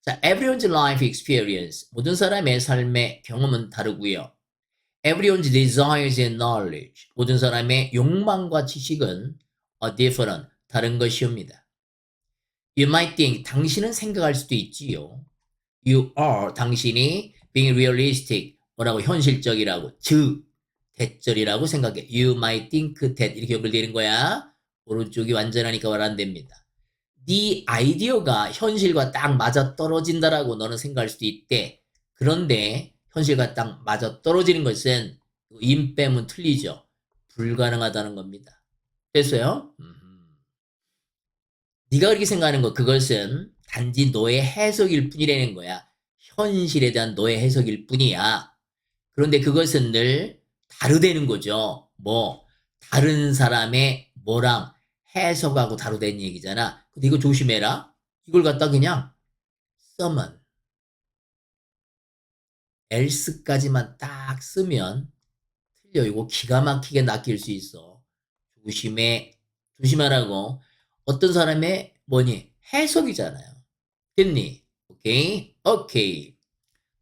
자, everyone's life experience. 모든 사람의 삶의 경험은 다르고요. Everyone's desires and knowledge. 모든 사람의 욕망과 지식은 different, 다른 것이옵니다. You might think, 당신은 생각할 수도 있지요. You are, 당신이 being realistic, 뭐라고 현실적이라고, 즉 대절이라고 생각해. You might think that 이렇게 연결되는 거야. 오른쪽이 완전하니까 말 안 됩니다. 네 아이디어가 현실과 딱 맞아 떨어진다라고 너는 생각할 수도 있대. 그런데 현실과 딱 맞아 떨어지는 것은 인 빼면 틀리죠. 불가능하다는 겁니다. 됐어요? 네가 그렇게 생각하는 거 그것은 단지 너의 해석일 뿐이라는 거야. 현실에 대한 너의 해석일 뿐이야. 그런데 그것은 늘 다르다는 거죠. 뭐 다른 사람의 뭐랑 해석하고 다르다는 얘기잖아. 근데 이거 조심해라. 이걸 갖다 그냥 써만 else까지만 딱 쓰면 틀려. 이거 기가 막히게 낚일 수 있어. 조심해. 조심하라고. 어떤 사람의 뭐니? 해석이잖아요. 됐니? 오케이? 오케이.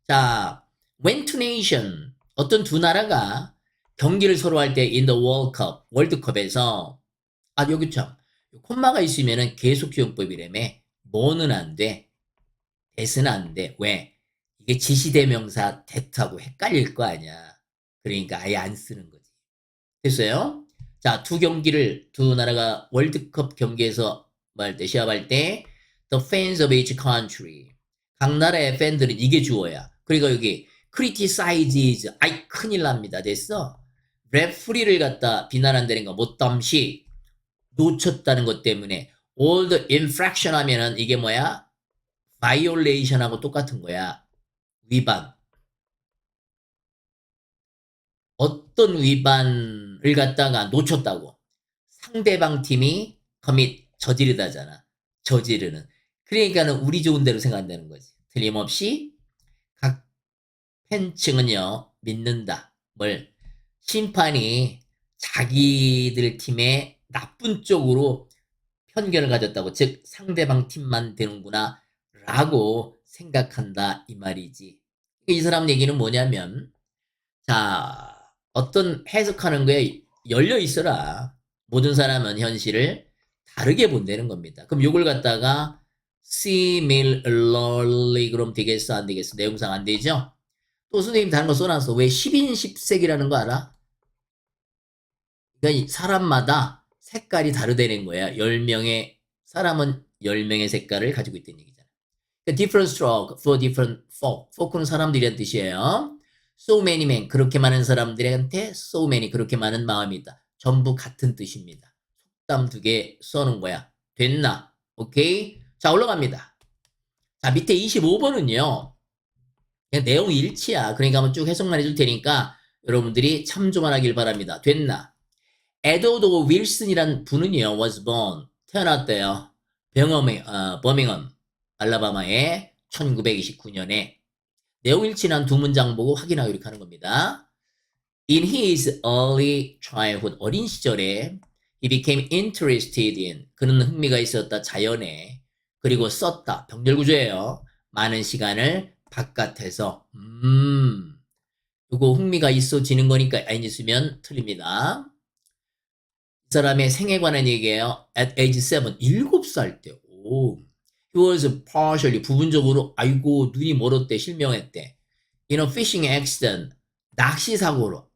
자, when two nation 어떤 두 나라가 경기를 서로 할 때 in the World Cup 월드컵에서 여기 참 콤마가 있으면은 계속기용법이라며 뭐는 안 돼, that은 안 돼. 왜? 이게 지시대명사 that하고 헷갈릴 거 아니야. 그러니까 아예 안 쓰는 거지. 됐어요? 자, 두 나라가 월드컵 경기에서 뭐 할 때, 시합할 때, the fans of each country. 각 나라의 팬들은 이게 주어야. 그러니까 여기 criticizes. 아이, 큰일 납니다. 됐어? 레프리를 갖다 비난한다는 거, 못담시 놓쳤다는 것 때문에 all the infraction 하면은 이게 뭐야? violation하고 똑같은 거야. 위반. 어떤 위반을 갖다가 놓쳤다고. 상대방 팀이 commit 저지르다잖아. 저지르는. 그러니까는 우리 좋은 대로 생각한다는 거지. 틀림없이 각 팬층은요 믿는다. 뭘? 심판이 자기들 팀의 나쁜 쪽으로 편견을 가졌다고. 즉 상대방 팀만 되는구나 라고 생각한다 이 말이지. 이 사람 얘기는 뭐냐면 자, 어떤 해석하는 거에 열려 있어라. 모든 사람은 현실을 다르게 본다는 겁니다. 그럼 이걸 갖다가 similarly 그럼 되겠어 안 되겠어? 내용상 안 되죠? 또 선생님 다른 거 써놨어. 왜 10인 10색이라는 거 알아? 그러니까 사람마다 색깔이 다르다는 거야. 10명의 사람은 10명의 색깔을 가지고 있다는 얘기잖아. 그러니까 different stroke for different folk. folk는 사람들이란 뜻이에요. so many men 그렇게 많은 사람들한테 so many 그렇게 많은 마음이다. 전부 같은 뜻입니다. 속담 두 개 써놓은 거야. 됐나? 오케이? 자, 올라갑니다. 자, 밑에 25번은요. 그냥 내용 일치야. 그러니까 한번 쭉 해석만 해줄 테니까 여러분들이 참조만 하길 바랍니다. 됐나? 에드워드 윌슨이란 분은요. was born. 태어났대요. 버밍엄, 알라바마에 1929년에. 내용 일치한 두 문장 보고 확인하고 이렇게 하는 겁니다. In his early childhood, 어린 시절에 he became interested in, 그는 흥미가 있었다 자연에, 그리고 썼다, 병렬구조예요. 많은 시간을 바깥에서. 이거 흥미가 있어지는 거니까 안 있으면 틀립니다. 이 사람의 생에 관한 얘기예요. At age 7, 7살 때. 오. He was partially, 부분적으로, 아이고, 눈이 멀었대, 실명했대. In a fishing accident, 낚시 사고로.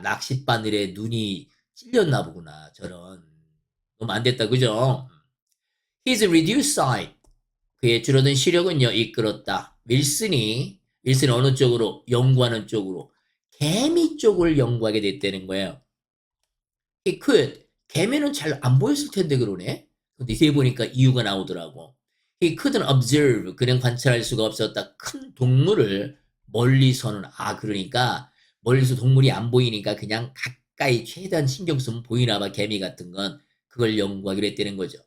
낚싯바늘에 눈이 찔렸나 보구나, 저런. 너무 안 됐다, 그죠? His reduced sight, 그의 줄어든 시력은요, 이끌었다. 윌슨이 어느 쪽으로? 연구하는 쪽으로. 개미 쪽을 연구하게 됐다는 거예요. He could, 개미는 잘 안 보였을 텐데 그러네? 근데 이제 보니까 이유가 나오더라고. He couldn't observe. 그는 관찰할 수가 없었다. 큰 동물을 멀리서는. 그러니까 멀리서 동물이 안 보이니까 그냥 가까이 최대한 신경 쓰면 보이나 봐. 개미 같은 건. 그걸 연구하기로 했다는 거죠.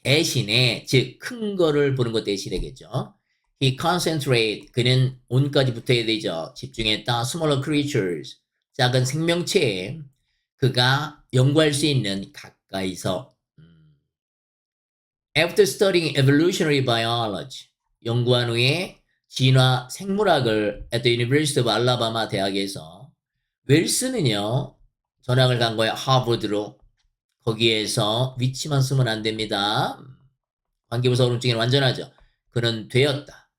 대신에 즉 큰 거를 보는 것 대신에겠죠. He concentrate. 그는 온까지 붙어야 되죠. 집중했다. Smaller creatures. 작은 생명체에 그가 연구할 수 있는 가까이서. After studying evolutionary biology, 연구한 후에 진화 생물학을 at the University of Alabama 대학에서 윌슨은요 전학을 간 거예요. 하버드로. 거기에서 위치만 쓰면 안 됩니다. 관계부사 오른쪽에는 완전하죠. 그는 되었다.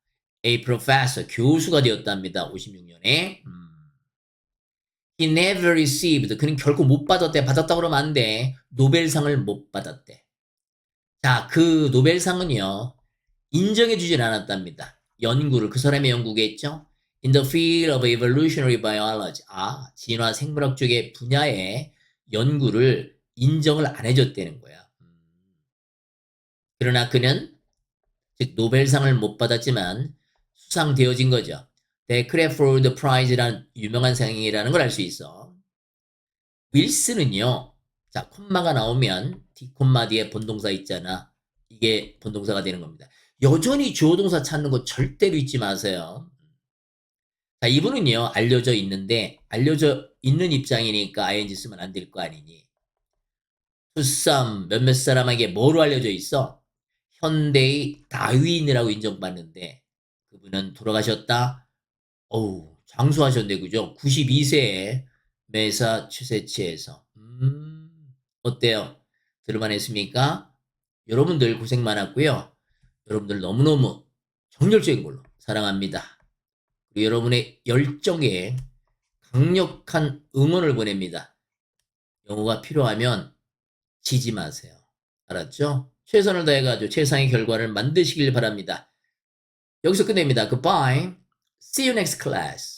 A professor, 교수가 되었답니다. 56년에. He never received, 그는 결코 못 받았대. 받았다고 그러면 안 돼. 노벨상을 못 받았대. 자, 그 노벨상은요, 인정해주질 않았답니다. 연구를, 그 사람의 연구겠죠? in the field of evolutionary biology. 진화 생물학 쪽의 분야의 연구를 인정을 안 해줬다는 거야. 그러나 그는 즉 노벨상을 못 받았지만 수상되어진 거죠. The 크래포드 프라이즈라는 유명한 상이라는 걸 알 수 있어. 윌슨은요. 자, 콤마가 나오면 뒷콤마 뒤에 본동사 있잖아. 이게 본동사가 되는 겁니다. 여전히 주어 동사 찾는 거 절대로 잊지 마세요. 자, 이분은요. 알려져 있는데 알려져 있는 입장이니까 ing 쓰면 안 될 거 아니니. to some 몇몇 사람에게 뭐로 알려져 있어? 현대의 다윈이라고 인정받는데 그분은 돌아가셨다. 어우, 장수하셨네, 그죠? 92세에 매사추세츠에서. 어때요? 들을만 했습니까? 여러분들 고생 많았고요. 여러분들 너무너무 정열적인 걸로 사랑합니다. 그리고 여러분의 열정에 강력한 응원을 보냅니다. 영어가 필요하면 지지 마세요. 알았죠? 최선을 다해가지고 최상의 결과를 만드시길 바랍니다. 여기서 끝냅니다. Goodbye. See you next class.